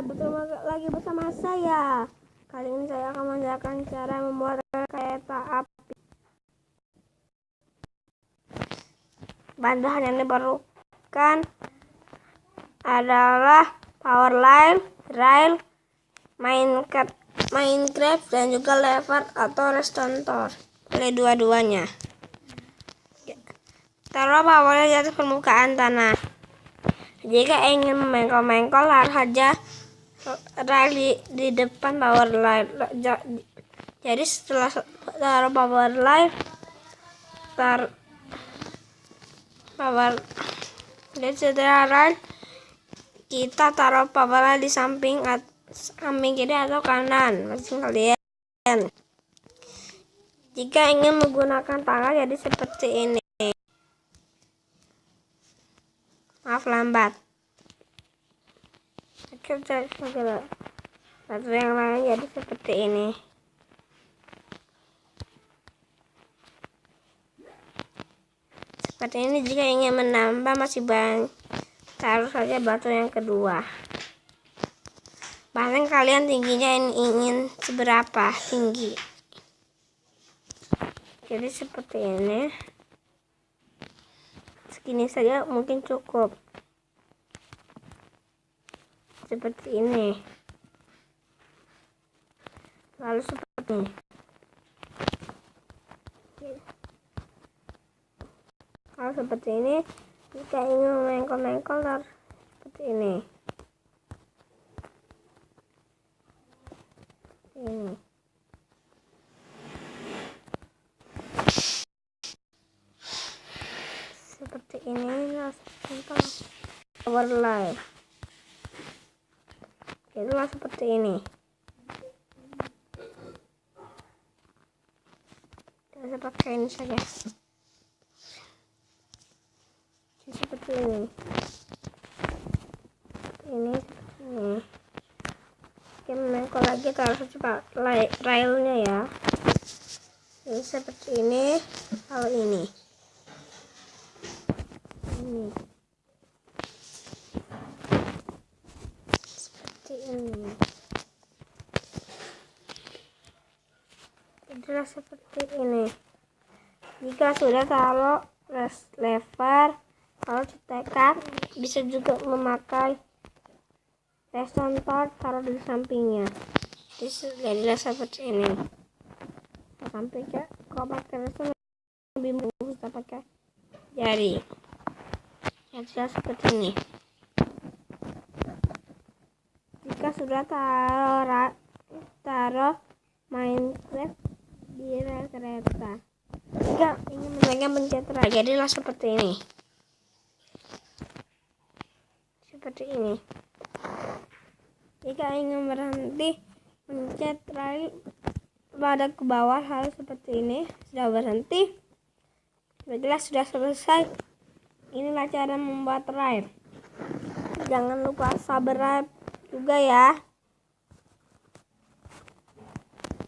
bertemu lagi bersama saya. Kali ini saya akan menjelaskan cara membuat kereta api. Bahan yang diperlukan adalah power line, rail, Minecraft, dan juga lever atau restontor. Pilih dua-duanya. Taruh powernya di atas permukaan tanah. Jika ingin memengkol-mengkol, harus saja rel di depan power line. Jadi setelah taruh power line, jadi setelah rel, kita taruh power line di samping kiri atau kanan masing kalian. Jika ingin menggunakan tangga, jadi seperti ini. Maaf lambat. Satu yang lain jadi seperti ini. Seperti ini. Jika ingin menambah masih banyak, taruh saja batu yang kedua. Bahkan kalian tingginya ingin seberapa tinggi. Jadi seperti ini. Segini saja mungkin cukup. Seperti ini. Lalu seperti ini. Kalau seperti ini, jika ingin memengkol-mengkol, harus seperti ini. Ini. Seperti ini, contoh power line. Itulah seperti ini. Kita pakai ini saja. Seperti ini. Ini seperti ini. Kita memengkol lagi, taruh cepat railnya ya. Ini seperti ini. Kalau ini. Seperti ini. Itulah seperti ini. Jika sudah taruh lever, kalau cetekan, bisa juga memakai resontor, taruh di sampingnya. Jadilah seperti ini. Sampai kalau pakai resontor lebih mudah, kita pakai jari. Jadilah seperti ini. Jika sudah taruh Minecraft di rel kereta, jika ingin memegang pencet rel, jadilah seperti ini. Seperti ini. Jika ingin berhenti pencet rel pada ke bawah, harus seperti ini. Sudah berhenti, jelas sudah selesai. Inilah cara membuat rel. Jangan lupa subscribe juga ya.